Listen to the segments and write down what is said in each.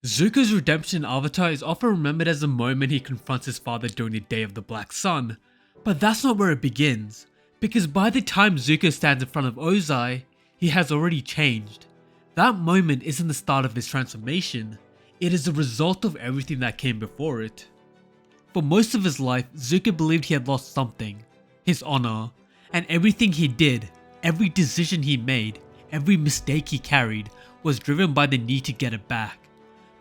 Zuko's redemption in Avatar is often remembered as the moment he confronts his father during the Day of the Black Sun, but that's not where it begins, because by the time Zuko stands in front of Ozai, he has already changed. That moment isn't the start of his transformation, it is the result of everything that came before it. For most of his life, Zuko believed he had lost something, his honor, and everything he did, every decision he made, every mistake he carried, was driven by the need to get it back.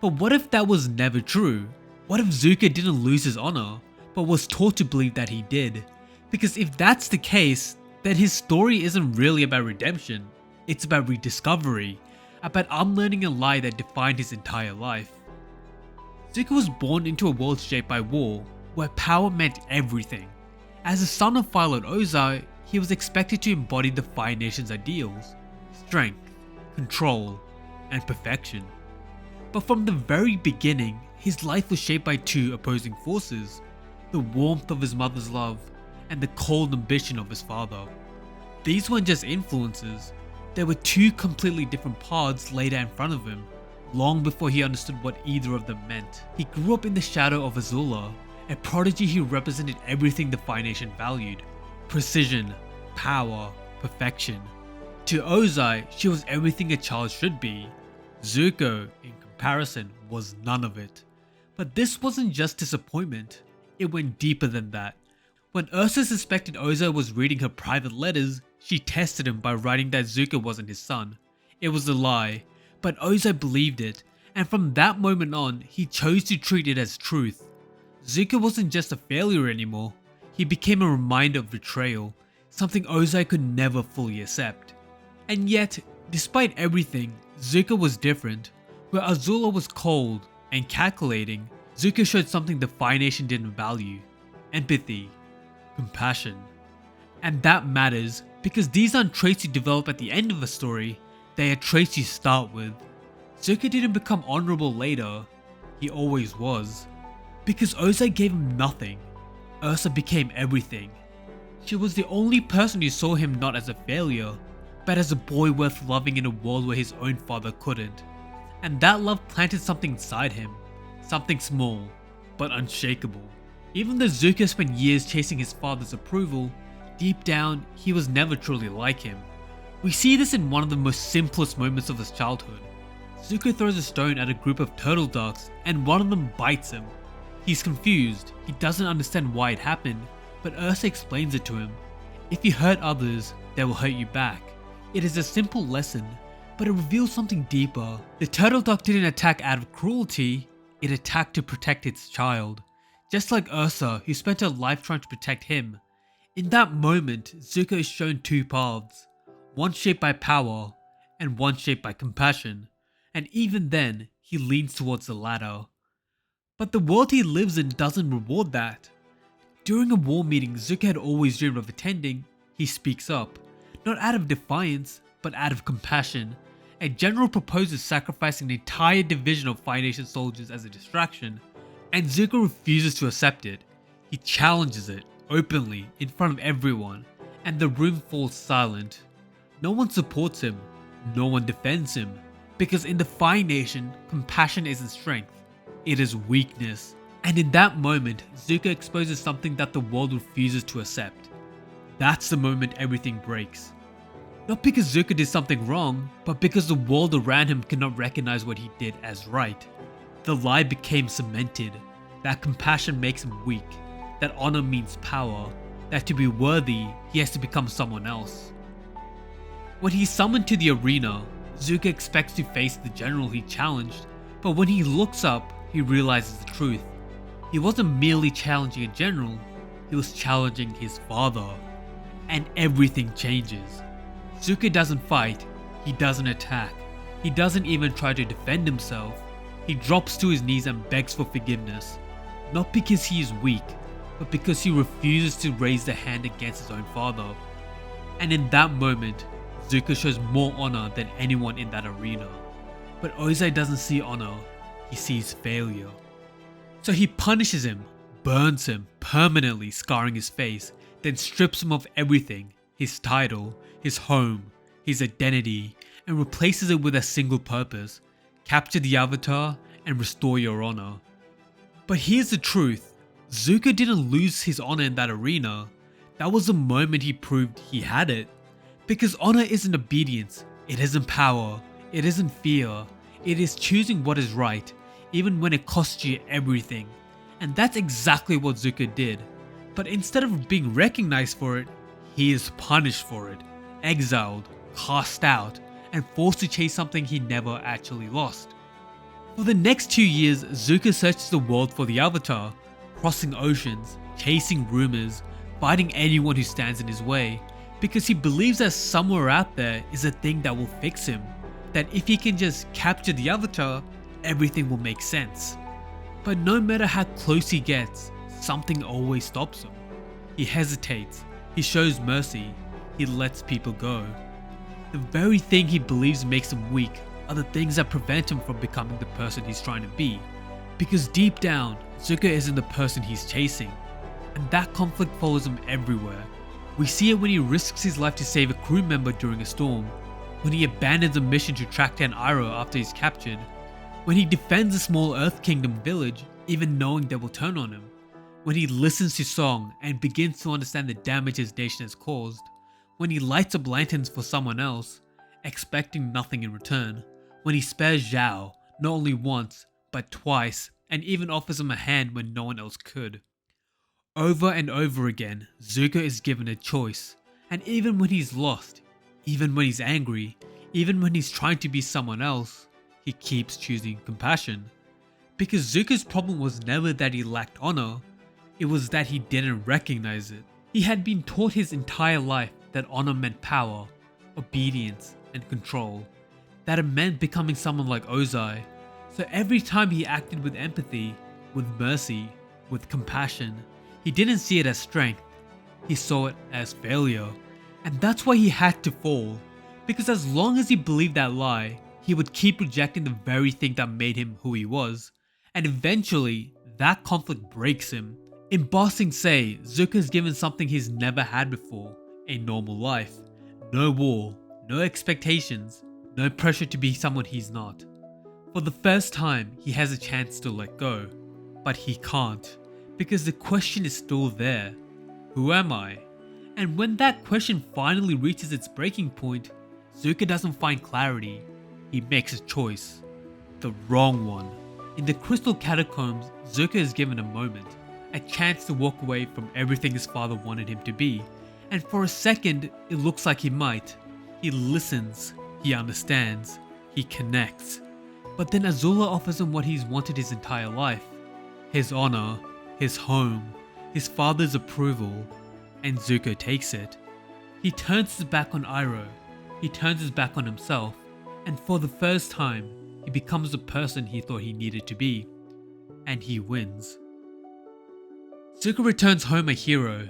But what if that was never true? What if Zuko didn't lose his honor, but was taught to believe that he did? Because if that's the case, then his story isn't really about redemption, it's about rediscovery, about unlearning a lie that defined his entire life. Zuko was born into a world shaped by war, where power meant everything. As the son of Fire Lord Ozai, he was expected to embody the Fire Nation's ideals: strength, control, and perfection. But from the very beginning, his life was shaped by two opposing forces: the warmth of his mother's love and the cold ambition of his father. These weren't just influences, there were two completely different paths laid out in front of him, long before he understood what either of them meant. He grew up in the shadow of Azula, a prodigy who represented everything the Fire Nation valued: precision, power, perfection. To Ozai, she was everything a child should be. Zuko, in comparison, was none of it. But this wasn't just disappointment, it went deeper than that. When Ursa suspected Ozai was reading her private letters, she tested him by writing that Zuko wasn't his son. It was a lie, but Ozai believed it, and from that moment on, he chose to treat it as truth. Zuko wasn't just a failure anymore, he became a reminder of betrayal, something Ozai could never fully accept. And yet, despite everything, Zuko was different. Where Azula was cold and calculating, Zuko showed something the Fire Nation didn't value: empathy, compassion. And that matters, because these aren't traits you develop at the end of a story, they are traits you start with. Zuko didn't become honorable later, he always was. Because Ozai gave him nothing, Ursa became everything. She was the only person who saw him not as a failure, but as a boy worth loving in a world where his own father couldn't. And that love planted something inside him, something small, but unshakable. Even though Zuko spent years chasing his father's approval, deep down, he was never truly like him. We see this in one of the most simplest moments of his childhood. Zuko throws a stone at a group of turtle ducks and one of them bites him. He's confused, he doesn't understand why it happened, but Ursa explains it to him. If you hurt others, they will hurt you back. It is a simple lesson, but it reveals something deeper. The turtle duck didn't attack out of cruelty, it attacked to protect its child. Just like Ursa, who spent her life trying to protect him. In that moment, Zuko is shown two paths, one shaped by power, and one shaped by compassion, and even then, he leans towards the latter. But the world he lives in doesn't reward that. During a war meeting Zuko had always dreamed of attending, he speaks up, not out of defiance, but out of compassion. A general proposes sacrificing an entire division of Fire Nation soldiers as a distraction, and Zuko refuses to accept it. He challenges it, openly, in front of everyone, and the room falls silent. No one supports him, no one defends him, because in the Fire Nation, compassion isn't strength, it is weakness. And in that moment, Zuko exposes something that the world refuses to accept. That's the moment everything breaks. Not because Zuko did something wrong, but because the world around him cannot recognize what he did as right. The lie became cemented, that compassion makes him weak, that honor means power, that to be worthy, he has to become someone else. When he's summoned to the arena, Zuko expects to face the general he challenged, but when he looks up, he realizes the truth. He wasn't merely challenging a general, he was challenging his father. And everything changes. Zuko doesn't fight, he doesn't attack, he doesn't even try to defend himself. He drops to his knees and begs for forgiveness, not because he is weak, but because he refuses to raise the hand against his own father. And in that moment, Zuko shows more honor than anyone in that arena. But Ozai doesn't see honor, he sees failure. So he punishes him, burns him, permanently scarring his face, then strips him of everything, his title, his home, his identity, and replaces it with a single purpose: capture the Avatar and restore your honor. But here's the truth, Zuko didn't lose his honor in that arena. That was the moment he proved he had it. Because honor isn't obedience, it isn't power, it isn't fear, it is choosing what is right, even when it costs you everything. And that's exactly what Zuko did. But instead of being recognized for it, he is punished for it, exiled, cast out, and forced to chase something he never actually lost. For the next 2 years, Zuko searches the world for the Avatar, crossing oceans, chasing rumors, fighting anyone who stands in his way, because he believes that somewhere out there is a thing that will fix him, that if he can just capture the Avatar, everything will make sense. But no matter how close he gets, something always stops him. He hesitates, he shows mercy, he lets people go. The very thing he believes makes him weak are the things that prevent him from becoming the person he's trying to be. Because deep down, Zuko isn't the person he's chasing. And that conflict follows him everywhere. We see it when he risks his life to save a crew member during a storm, when he abandons a mission to track down Iroh after he's captured, when he defends a small Earth Kingdom village even knowing they will turn on him, when he listens to Song and begins to understand the damage his nation has caused, when he lights up lanterns for someone else, expecting nothing in return, when he spares Zhao not only once but twice and even offers him a hand when no one else could. Over and over again, Zuko is given a choice, and even when he's lost, even when he's angry, even when he's trying to be someone else, he keeps choosing compassion. Because Zuko's problem was never that he lacked honor, it was that he didn't recognize it. He had been taught his entire life that honor meant power, obedience, and control, that it meant becoming someone like Ozai. So every time he acted with empathy, with mercy, with compassion, he didn't see it as strength, he saw it as failure. And that's why he had to fall, because as long as he believed that lie, he would keep rejecting the very thing that made him who he was, and eventually, that conflict breaks him. In Ba Sing Se, Zuko is given something he's never had before, a normal life. No war, no expectations, no pressure to be someone he's not. For the first time, he has a chance to let go, but he can't, because the question is still there. Who am I? And when that question finally reaches its breaking point, Zuko doesn't find clarity. He makes a choice. The wrong one. In the Crystal Catacombs, Zuko is given a moment, a chance to walk away from everything his father wanted him to be. And for a second, it looks like he might. He listens, he understands, he connects. But then Azula offers him what he's wanted his entire life. His honor, his home, his father's approval, and Zuko takes it. He turns his back on Iroh, he turns his back on himself, and for the first time, he becomes the person he thought he needed to be. And he wins. Zuko returns home a hero.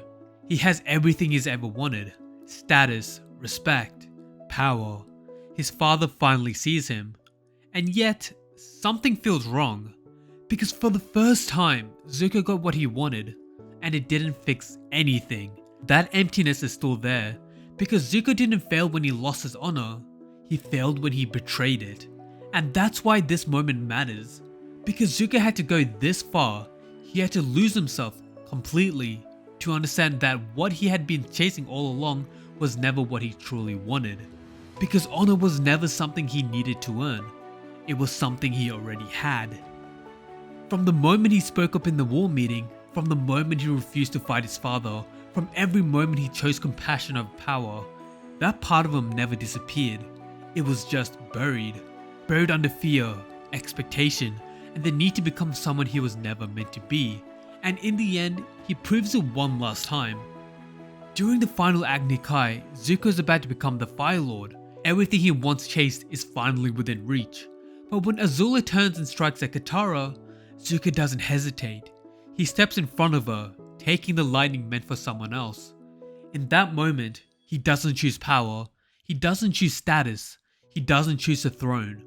He has everything he's ever wanted. Status, respect, power. His father finally sees him. And yet, something feels wrong. Because for the first time, Zuko got what he wanted, and it didn't fix anything. That emptiness is still there, because Zuko didn't fail when he lost his honor, he failed when he betrayed it. And that's why this moment matters. Because Zuko had to go this far, he had to lose himself completely to understand that what he had been chasing all along was never what he truly wanted. Because honor was never something he needed to earn, it was something he already had. From the moment he spoke up in the war meeting, from the moment he refused to fight his father, from every moment he chose compassion over power, that part of him never disappeared. It was just buried under fear, expectation, and the need to become someone he was never meant to be. And in the end, he proves it one last time. During the final Agni Kai, Zuko is about to become the Fire Lord. Everything he once chased is finally within reach. But when Azula turns and strikes at Katara, Zuko doesn't hesitate. He steps in front of her, taking the lightning meant for someone else. In that moment, he doesn't choose power, he doesn't choose status, he doesn't choose the throne.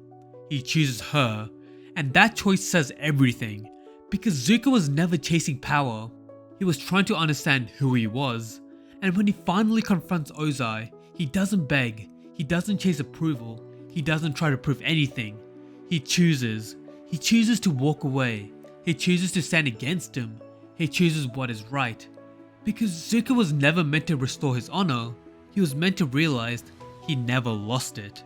He chooses her, and that choice says everything. Because Zuko was never chasing power, he was trying to understand who he was. And when he finally confronts Ozai, he doesn't beg, he doesn't chase approval, he doesn't try to prove anything. He chooses, He chooses to walk away. He chooses to stand against him. He chooses what is right. Because Zuko was never meant to restore his honor. He was meant to realize he never lost it.